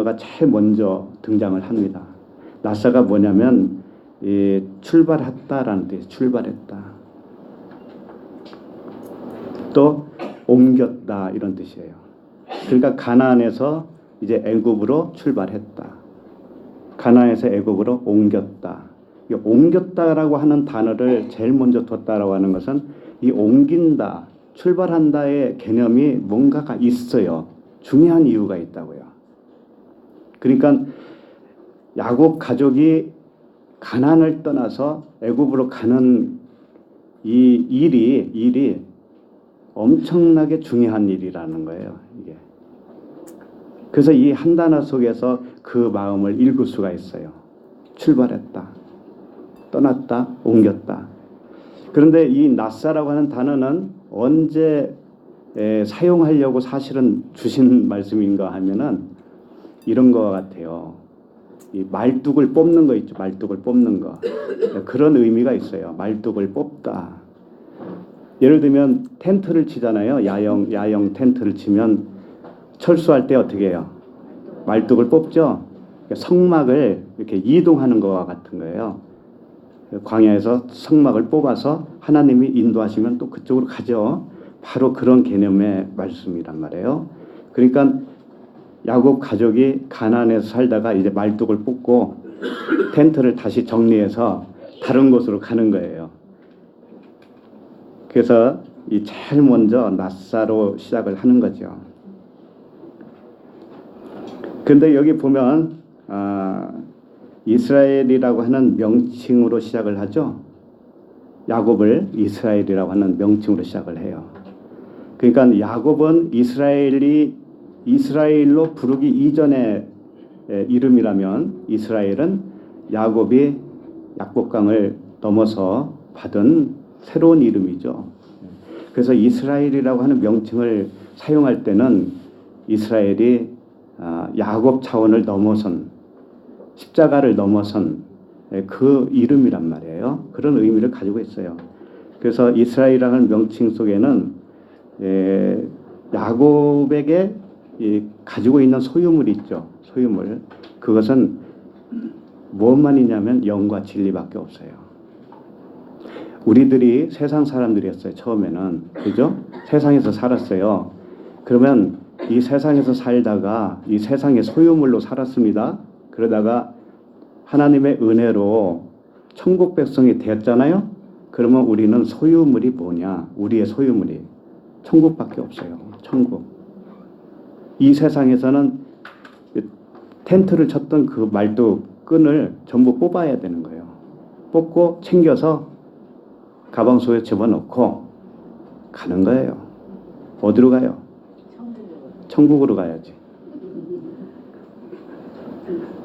나사가 제일 먼저 등장을 합니다. 나사가 뭐냐면 출발했다라는 뜻이에요. 출발했다. 또 옮겼다 이런 뜻이에요. 그러니까 가나안에서 이제 애굽으로 출발했다. 가나안에서 애굽으로 옮겼다. 이 옮겼다라고 하는 단어를 제일 먼저 뒀다라고 하는 것은 이 옮긴다, 출발한다의 개념이 뭔가가 있어요. 중요한 이유가 있다고요. 그러니까 야곱 가족이 가나안을 떠나서 애굽으로 가는 이 일이 엄청나게 중요한 일이라는 거예요. 이게. 그래서 이 한 단어 속에서 그 마음을 읽을 수가 있어요. 출발했다, 떠났다, 옮겼다. 그런데 이 나사라고 하는 단어는 언제 사용하려고 사실은 주신 말씀인가 하면은 이런 거 같아요. 이 말뚝을 뽑는 거 있죠. 말뚝을 뽑는 거. 그런 의미가 있어요. 말뚝을 뽑다. 예를 들면 텐트를 치잖아요. 야영 텐트를 치면 철수할 때 어떻게 해요? 말뚝을 뽑죠. 성막을 이렇게 이동하는 것과 같은 거예요. 광야에서 성막을 뽑아서 하나님이 인도하시면 또 그쪽으로 가죠. 바로 그런 개념의 말씀이란 말이에요. 그러니까 야곱 가족이 가나안에서 살다가 이제 말뚝을 뽑고 텐트를 다시 정리해서 다른 곳으로 가는 거예요. 그래서 이 제일 먼저 나사로 시작을 하는 거죠. 근데 여기 보면 이스라엘이라고 하는 명칭으로 시작을 하죠. 야곱을 이스라엘이라고 하는 명칭으로 시작을 해요. 그러니까 야곱은 이스라엘로 부르기 이전의 이름이라면 이스라엘은 야곱이 약복강을 넘어서 받은 새로운 이름이죠. 그래서 이스라엘이라고 하는 명칭을 사용할 때는 이스라엘이 야곱 차원을 넘어선 십자가를 넘어선 그 이름이란 말이에요. 그런 의미를 가지고 있어요. 그래서 이스라엘이라는 명칭 속에는 야곱에게 가지고 있는 소유물이 있죠. 소유물. 그것은 무엇만이냐면 영과 진리밖에 없어요. 우리들이 세상 사람들이었어요. 처음에는. 그죠? 세상에서 살았어요. 그러면 이 세상에서 살다가 이 세상의 소유물로 살았습니다. 그러다가 하나님의 은혜로 천국 백성이 되었잖아요. 그러면 우리는 소유물이 뭐냐? 우리의 소유물이 천국밖에 없어요. 천국. 이 세상에서는 텐트를 쳤던 그 말뚝 끈을 전부 뽑아야 되는 거예요. 뽑고 챙겨서 가방 속에 집어넣고 가는 거예요. 어디로 가요? 천국으로 가야지.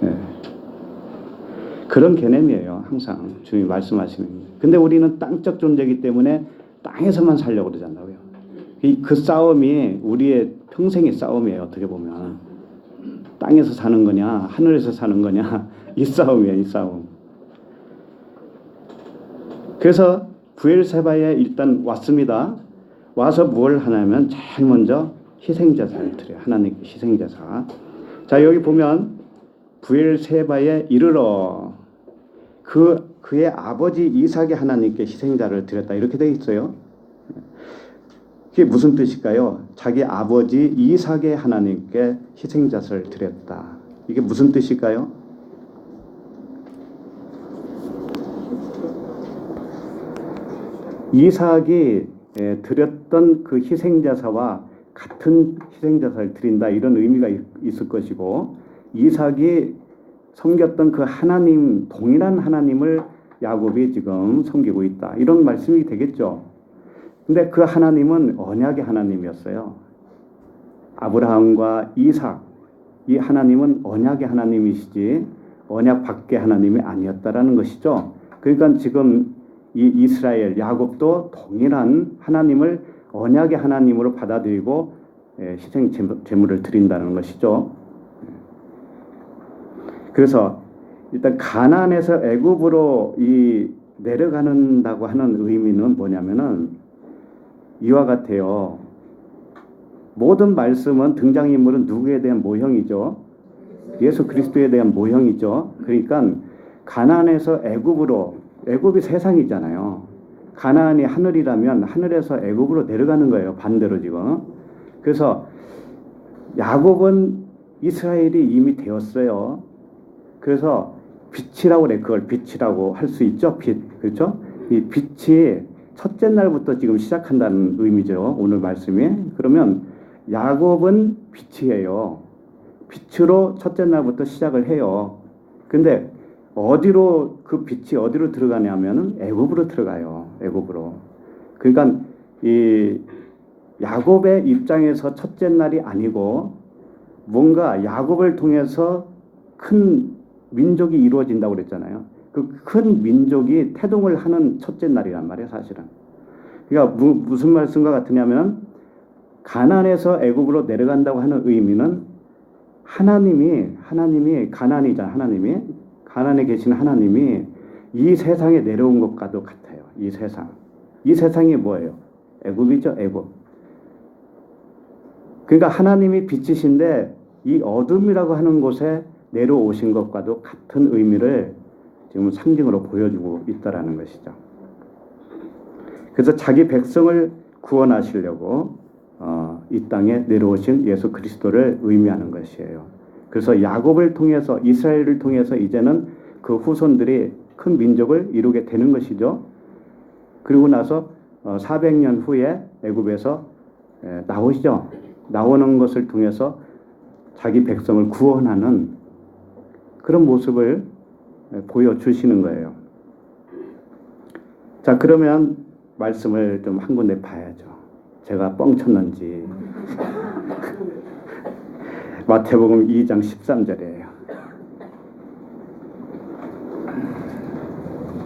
네. 그런 개념이에요. 항상 주님이 말씀하시는. 근데 우리는 땅적 존재이기 때문에 땅에서만 살려고 그러잖아요. 그 싸움이 우리의 평생의 싸움이에요. 어떻게 보면. 땅에서 사는 거냐 하늘에서 사는 거냐 이 싸움이에요. 이 싸움. 그래서 브엘세바에 일단 왔습니다. 와서 뭘 하냐면 제일 먼저 희생제사를 드려요. 하나님께 희생제사. 자, 여기 보면 브엘세바에 이르러 그의 아버지 이삭이 하나님께 희생자를 드렸다. 이렇게 되어 있어요. 그게 무슨 뜻일까요? 자기 아버지 이삭의 하나님께 희생자를 드렸다. 이게 무슨 뜻일까요? 이삭이 드렸던 그 희생제사와 같은 희생제사를 드린다. 이런 의미가 있을 것이고 이삭이 섬겼던 그 하나님, 동일한 하나님을 야곱이 지금 섬기고 있다. 이런 말씀이 되겠죠. 근데 그 하나님은 언약의 하나님이었어요. 아브라함과 이삭, 이 하나님은 언약의 하나님이시지 언약 밖의 하나님이 아니었다라는 것이죠. 그러니까 지금 이 이스라엘, 야곱도 동일한 하나님을 언약의 하나님으로 받아들이고 희생 제물을 드린다는 것이죠. 그래서 일단 가나안에서 애굽으로 내려가는다고 하는 의미는 뭐냐면은 이와 같아요. 모든 말씀은 등장인물은 누구에 대한 모형이죠? 예수 그리스도에 대한 모형이죠. 그러니까 가나안에서 애굽으로, 애굽이 세상이잖아요. 가나안이 하늘이라면 하늘에서 애굽으로 내려가는 거예요. 반대로 지금. 그래서 야곱은 이스라엘이 이미 되었어요. 그래서 빛이라고 그래. 그걸 빛이라고 할 수 있죠. 빛. 그렇죠? 이 빛이 첫째 날부터 지금 시작한다는 의미죠. 오늘 말씀이. 그러면 야곱은 빛이에요. 빛으로 첫째 날부터 시작을 해요. 근데 어디로 그 빛이 어디로 들어가냐면은 애굽으로 들어가요. 애굽으로. 그러니까 이 야곱의 입장에서 첫째 날이 아니고 뭔가 야곱을 통해서 큰 민족이 이루어진다고 그랬잖아요. 그 큰 민족이 태동을 하는 첫째 날이란 말이에요, 사실은. 그러니까 무슨 말씀과 같으냐면 가나안에서 애굽으로 내려간다고 하는 의미는 하나님이 가나안이잖아요. 가나안에 계신 하나님이 이 세상에 내려온 것과도 같아요. 이 세상. 이 세상이 뭐예요? 애굽이죠, 애굽. 그러니까 하나님이 빛이신데 이 어둠이라고 하는 곳에 내려오신 것과도 같은 의미를 지금 상징으로 보여주고 있다라는 것이죠. 그래서 자기 백성을 구원하시려고 이 땅에 내려오신 예수 그리스도를 의미하는 것이에요. 그래서 야곱을 통해서 이스라엘을 통해서 이제는 그 후손들이 큰 민족을 이루게 되는 것이죠. 그리고 나서 400년 후에 애굽에서 나오시죠. 나오는 것을 통해서 자기 백성을 구원하는 그런 모습을 보여주시는 거예요. 자, 그러면 말씀을 좀 한 군데 봐야죠. 제가 뻥쳤는지. 마태복음 2장 13절이에요.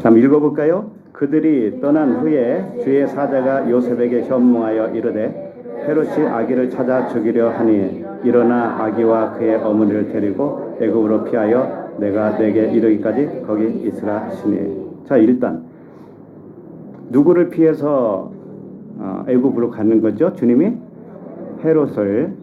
한번 읽어볼까요? 그들이 떠난 후에 주의 사자가 요셉에게 현몽하여 이르되 헤롯이 아기를 찾아 죽이려 하니 일어나 아기와 그의 어머니를 데리고 애굽으로 피하여 내가 내게 이르기까지 거기 있으라 하시니. 자, 일단 누구를 피해서 애굽으로 가는 거죠? 주님이 헤롯을.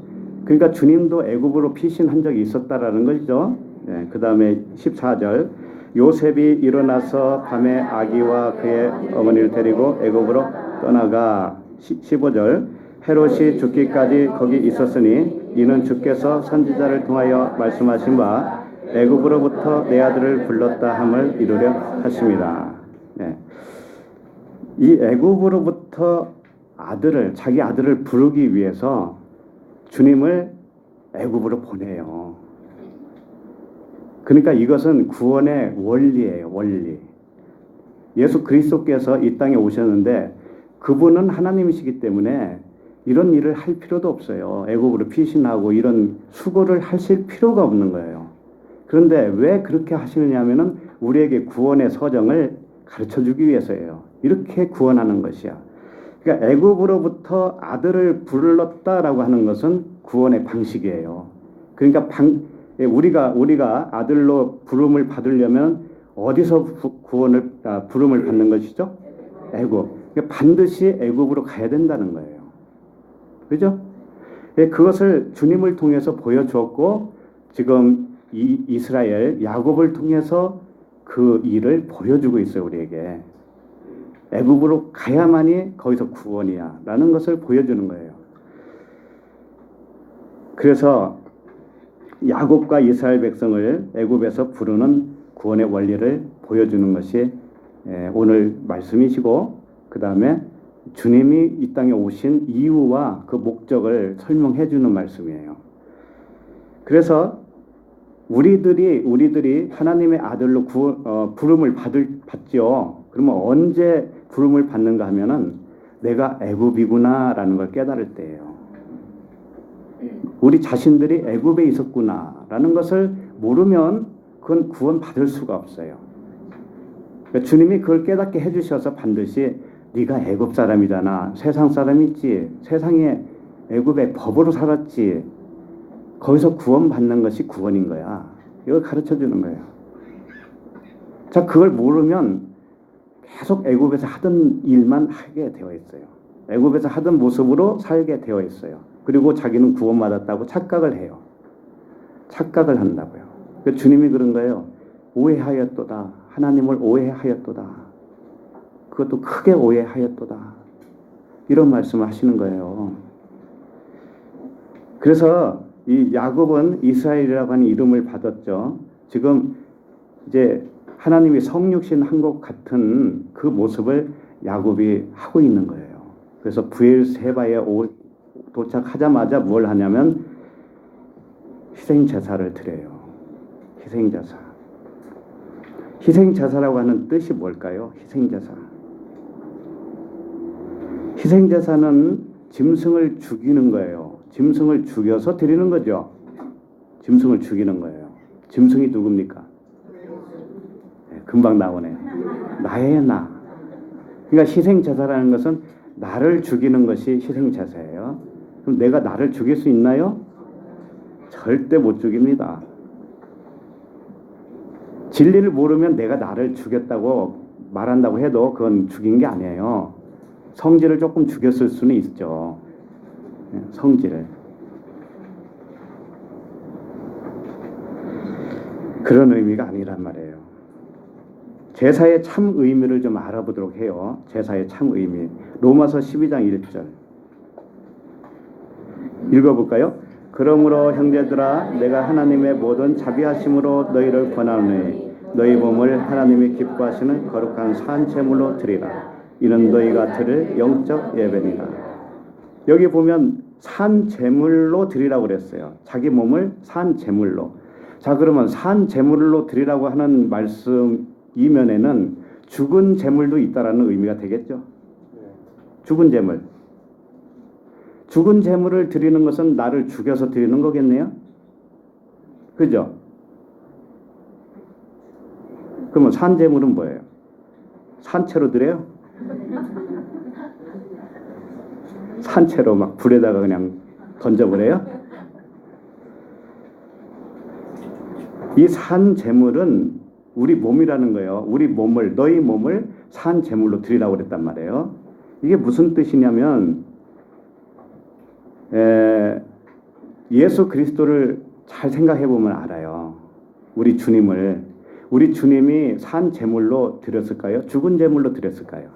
그러니까 주님도 애굽으로 피신한 적이 있었다라는 것이죠. 네, 그 다음에 14절 요셉이 일어나서 밤에 아기와 그의 어머니를 데리고 애굽으로 떠나가. 15절 헤롯이 죽기까지 거기 있었으니 이는 주께서 선지자를 통하여 말씀하신 바 애굽으로부터 내 아들을 불렀다 함을 이루려 하십니다. 네. 이 애굽으로부터 자기 아들을 부르기 위해서 주님을 애굽으로 보내요. 그러니까 이것은 구원의 원리예요. 원리. 예수 그리스도께서 이 땅에 오셨는데 그분은 하나님이시기 때문에 이런 일을 할 필요도 없어요. 애굽으로 피신하고 이런 수고를 하실 필요가 없는 거예요. 그런데 왜 그렇게 하시느냐면은 우리에게 구원의 서정을 가르쳐주기 위해서예요. 이렇게 구원하는 것이야. 그러니까 애굽으로부터 아들을 불렀다라고 하는 것은 구원의 방식이에요. 그러니까 우리가 아들로 부름을 받으려면 어디서 부름을 받는 것이죠? 애굽. 그러니까 반드시 애굽으로 가야 된다는 거예요. 그죠? 그것을 주님을 통해서 보여주었고 지금 이스라엘 야곱을 통해서 그 일을 보여주고 있어요. 우리에게. 애굽으로 가야만이 거기서 구원이야 라는 것을 보여주는 거예요. 그래서 야곱과 이스라엘 백성을 애굽에서 부르는 구원의 원리를 보여주는 것이 오늘 말씀이시고 그 다음에 주님이 이 땅에 오신 이유와 그 목적을 설명해 주는 말씀이에요. 그래서 우리들이 하나님의 아들로 부름을 받죠. 그러면 언제 부름을 받는가 하면은 내가 애굽이구나라는 걸 깨달을 때예요. 우리 자신들이 애굽에 있었구나라는 것을 모르면 그건 구원 받을 수가 없어요. 그러니까 주님이 그걸 깨닫게 해주셔서 반드시 네가 애굽 사람이잖아. 세상 사람이지. 세상에 애굽의 법으로 살았지. 거기서 구원받는 것이 구원인 거야. 이걸 가르쳐주는 거예요. 자, 그걸 모르면 계속 애굽에서 하던 일만 하게 되어 있어요. 애굽에서 하던 모습으로 살게 되어 있어요. 그리고 자기는 구원받았다고 착각을 해요. 착각을 한다고요. 주님이 그런 거예요. 오해하였도다. 하나님을 오해하였도다. 그것도 크게 오해하였도다. 이런 말씀을 하시는 거예요. 그래서 이 야곱은 이스라엘이라고 하는 이름을 받았죠. 지금 이제 하나님이 성육신 한 것 같은 그 모습을 야곱이 하고 있는 거예요. 그래서 브엘세바에 도착하자마자 뭘 하냐면 희생제사를 드려요. 희생제사. 희생제사라고 하는 뜻이 뭘까요? 희생제사. 희생제사는 짐승을 죽이는 거예요. 짐승을 죽여서 드리는 거죠. 짐승을 죽이는 거예요. 짐승이 누굽니까? 네, 금방 나오네. 나예요, 나. 그러니까 희생제사라는 것은 나를 죽이는 것이 희생제사예요. 그럼 내가 나를 죽일 수 있나요? 절대 못 죽입니다. 진리를 모르면 내가 나를 죽였다고 말한다고 해도 그건 죽인 게 아니에요. 성질을 조금 죽였을 수는 있죠. 성질을. 그런 의미가 아니란 말이에요. 제사의 참 의미를 좀 알아보도록 해요. 제사의 참 의미. 로마서 12장 1절. 읽어볼까요? 그러므로 형제들아 내가 하나님의 모든 자비하심으로 너희를 권하노니 너희 몸을 하나님이 기뻐하시는 거룩한 산 제물로 드리라. 이는 너희가 드릴 영적 예배니라. 여기 보면 산 제물로 드리라고 그랬어요. 자기 몸을 산 제물로. 자, 그러면 산 제물로 드리라고 하는 말씀 이면에는 죽은 제물도 있다라는 의미가 되겠죠. 죽은 제물. 죽은 제물을 드리는 것은 나를 죽여서 드리는 거겠네요. 그죠? 그러면 산 제물은 뭐예요? 산채로 드려요? 산채로 막 불에다가 그냥 던져버려요? 이 산 제물은 우리 몸이라는 거예요. 우리 몸을, 너희 몸을 산 제물로 드리라고 그랬단 말이에요. 이게 무슨 뜻이냐면 예수 그리스도를 잘 생각해 보면 알아요. 우리 주님이 산 제물로 드렸을까요? 죽은 제물로 드렸을까요?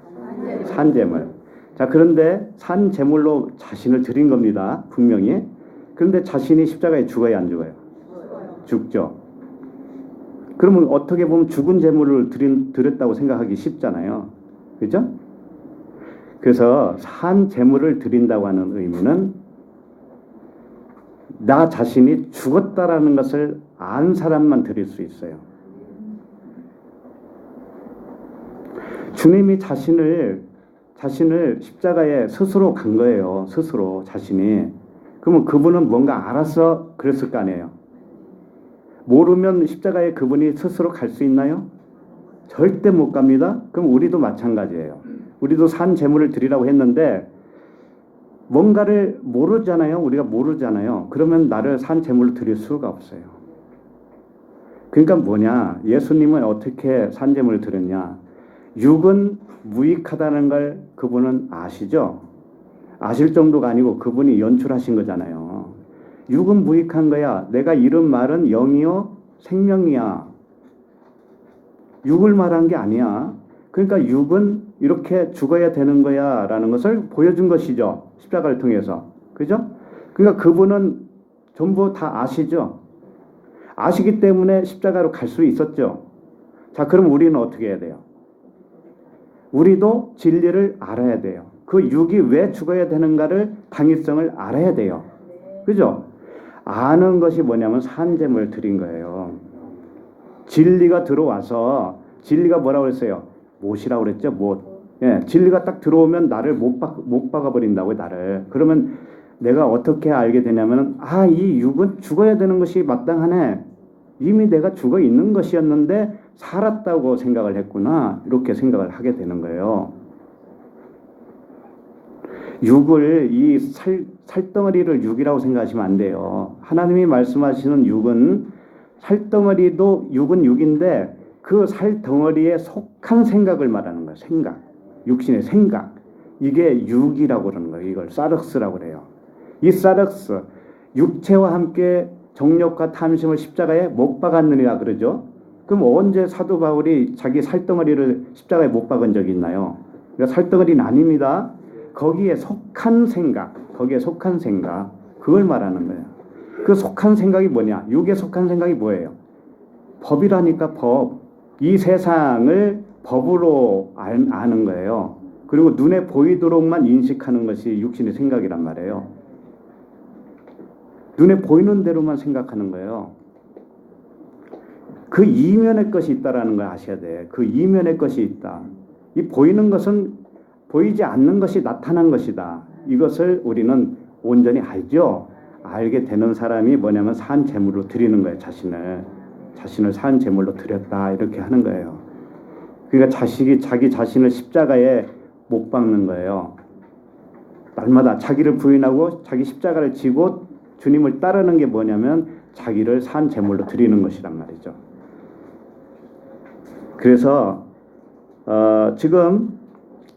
산 제물. 자, 그런데 산 제물로 자신을 드린 겁니다. 분명히. 그런데 자신이 십자가에 죽어야 안 죽어요? 죽죠. 그러면 어떻게 보면 죽은 제물을 드렸다고 생각하기 쉽잖아요. 그죠? 그래서 산 제물을 드린다고 하는 의미는 나 자신이 죽었다라는 것을 안 사람만 드릴 수 있어요. 주님이 자신을 십자가에 스스로 간 거예요. 스스로 자신이. 그러면 그분은 뭔가 알아서 그랬을 거 아니에요. 모르면 십자가에 그분이 스스로 갈 수 있나요? 절대 못 갑니다. 그럼 우리도 마찬가지예요. 우리도 산 제물을 드리라고 했는데 뭔가를 모르잖아요. 우리가 모르잖아요. 그러면 나를 산 제물로 드릴 수가 없어요. 그러니까 뭐냐? 예수님은 어떻게 산 제물을 드렸냐? 육은 무익하다는 걸 그분은 아시죠? 아실 정도가 아니고 그분이 연출하신 거잖아요. 육은 무익한 거야. 내가 이런 말은 영이요 생명이야. 육을 말한 게 아니야. 그러니까 육은 이렇게 죽어야 되는 거야 라는 것을 보여준 것이죠. 십자가를 통해서. 그죠? 그러니까 그분은 전부 다 아시죠. 아시기 때문에 십자가로 갈 수 있었죠. 자, 그럼 우리는 어떻게 해야 돼요? 우리도 진리를 알아야 돼요. 그 육이 왜 죽어야 되는가를 당위성을 알아야 돼요. 그죠? 아는 것이 뭐냐면 산제물을 드린 거예요. 진리가 들어와서 진리가 뭐라고 했어요? 못이라고 그랬죠. 못. 예, 진리가 딱 들어오면 나를 못 박아버린다고요. 나를. 그러면 내가 어떻게 알게 되냐면 이 육은 죽어야 되는 것이 마땅하네. 이미 내가 죽어 있는 것이었는데 살았다고 생각을 했구나. 이렇게 생각을 하게 되는 거예요. 육을 이 살덩어리를 육이라고 생각하시면 안 돼요. 하나님이 말씀하시는 육은 살덩어리도 육은 육인데 그 살덩어리에 속한 생각을 말하는 거예요. 생각. 육신의 생각. 이게 육이라고 그러는 거예요. 이걸 사륵스라고 그래요. 이 사륵스, 육체와 함께 정욕과 탐심을 십자가에 못 박았느냐 그러죠. 그럼 언제 사도 바울이 자기 살덩어리를 십자가에 못 박은 적이 있나요? 그러니까 살덩어리는 아닙니다. 거기에 속한 생각, 그걸 말하는 거예요. 그 속한 생각이 뭐냐? 육에 속한 생각이 뭐예요? 법이라니까 법. 이 세상을 법으로 아는 거예요. 그리고 눈에 보이도록만 인식하는 것이 육신의 생각이란 말이에요. 눈에 보이는 대로만 생각하는 거예요. 그 이면의 것이 있다라는 걸 아셔야 돼. 그 이면의 것이 있다. 이 보이는 것은 보이지 않는 것이 나타난 것이다. 이것을 우리는 온전히 알죠. 알게 되는 사람이 뭐냐면 산 제물로 드리는 거예요. 자신을 산 제물로 드렸다 이렇게 하는 거예요. 그러니까 자기 자신을 십자가에 못 박는 거예요. 날마다 자기를 부인하고 자기 십자가를 지고 주님을 따르는 게 뭐냐면 자기를 산 제물로 드리는 것이란 말이죠. 그래서 지금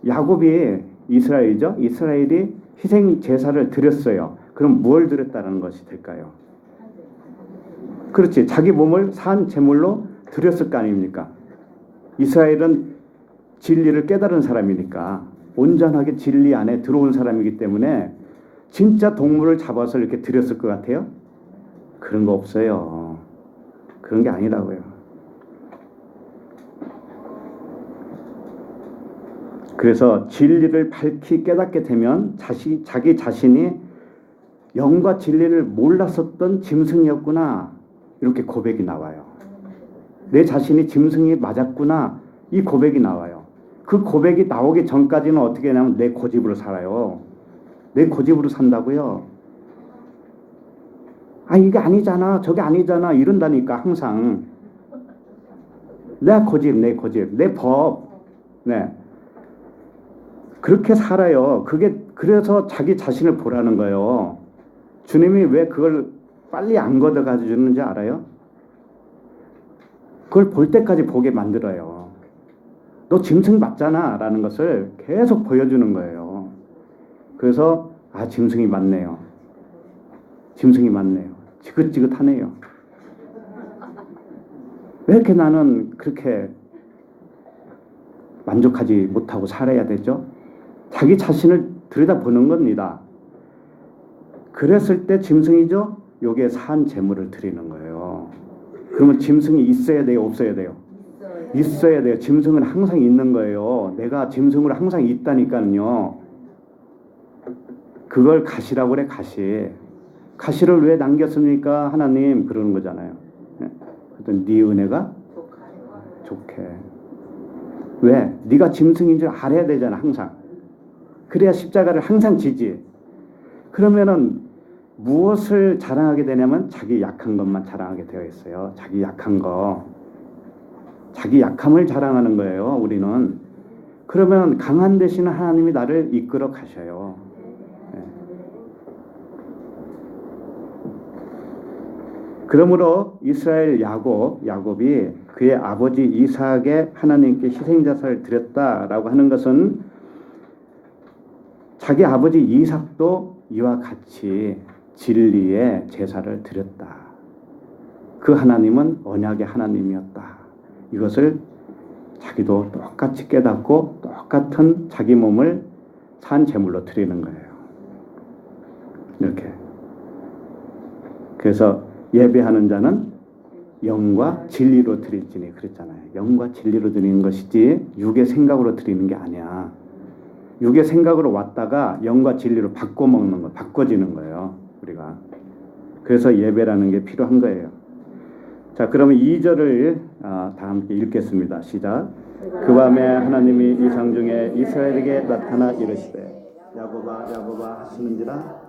야곱이 이스라엘이죠. 이스라엘이 희생 제사를 드렸어요. 그럼 뭘 드렸다는 것이 될까요? 그렇지. 자기 몸을 산 제물로 드렸을 거 아닙니까? 이스라엘은 진리를 깨달은 사람이니까 온전하게 진리 안에 들어온 사람이기 때문에 진짜 동물을 잡아서 이렇게 드렸을 것 같아요? 그런 거 없어요. 그런 게 아니라고요. 그래서 진리를 밝히 깨닫게 되면 자기 자신이 영과 진리를 몰랐었던 짐승이었구나 이렇게 고백이 나와요. 내 자신이 짐승이 맞았구나 이 고백이 나와요. 그 고백이 나오기 전까지는 어떻게 하냐면 내 고집으로 살아요. 내 고집으로 산다고요. 아 이게 아니잖아 저게 아니잖아 이런다니까 항상. 내 고집 내 법. 네. 그렇게 살아요. 그래서 자기 자신을 보라는 거예요. 주님이 왜 그걸 빨리 안 걷어가 주는지 알아요? 그걸 볼 때까지 보게 만들어요. 너 짐승 맞잖아 라는 것을 계속 보여주는 거예요. 그래서 짐승이 맞네요. 지긋지긋하네요. 왜 이렇게 나는 그렇게 만족하지 못하고 살아야 되죠? 자기 자신을 들여다보는 겁니다. 그랬을 때 짐승이죠? 요게 산 제물을 드리는 거예요. 그러면 짐승이 있어야 돼요? 없어야 돼요? 있어야 돼요. 짐승은 항상 있는 거예요. 내가 짐승으로 항상 있다니까요. 그걸 가시라고 그래, 가시. 가시를 왜 남겼습니까? 하나님 그러는 거잖아요. 네 은혜가 좋게. 왜? 네가 짐승인 줄 알아야 되잖아, 항상. 그래야 십자가를 항상 지지. 그러면은 무엇을 자랑하게 되냐면 자기 약한 것만 자랑하게 되어 있어요. 자기 약한 거. 자기 약함을 자랑하는 거예요, 우리는. 그러면 강한 대신에 하나님이 나를 이끌어 가셔요. 네. 그러므로 이스라엘 야곱이 그의 아버지 이삭에게 하나님께 희생자사를 드렸다라고 하는 것은 자기 아버지 이삭도 이와 같이 진리의 제사를 드렸다. 그 하나님은 언약의 하나님이었다. 이것을 자기도 똑같이 깨닫고 똑같은 자기 몸을 산 제물로 드리는 거예요. 이렇게. 그래서 예배하는 자는 영과 진리로 드릴지니 그랬잖아요. 영과 진리로 드리는 것이지 육의 생각으로 드리는 게 아니야. 육의 생각으로 왔다가 영과 진리로 바꿔먹는 거, 바꿔지는 거예요. 우리가. 그래서 예배라는 게 필요한 거예요. 자, 그러면 2절을 다 함께 읽겠습니다. 시작. 그 밤에 하나님이 이상 중에 이스라엘에게 나타나 이르시되 야곱아 야곱아 하시는지라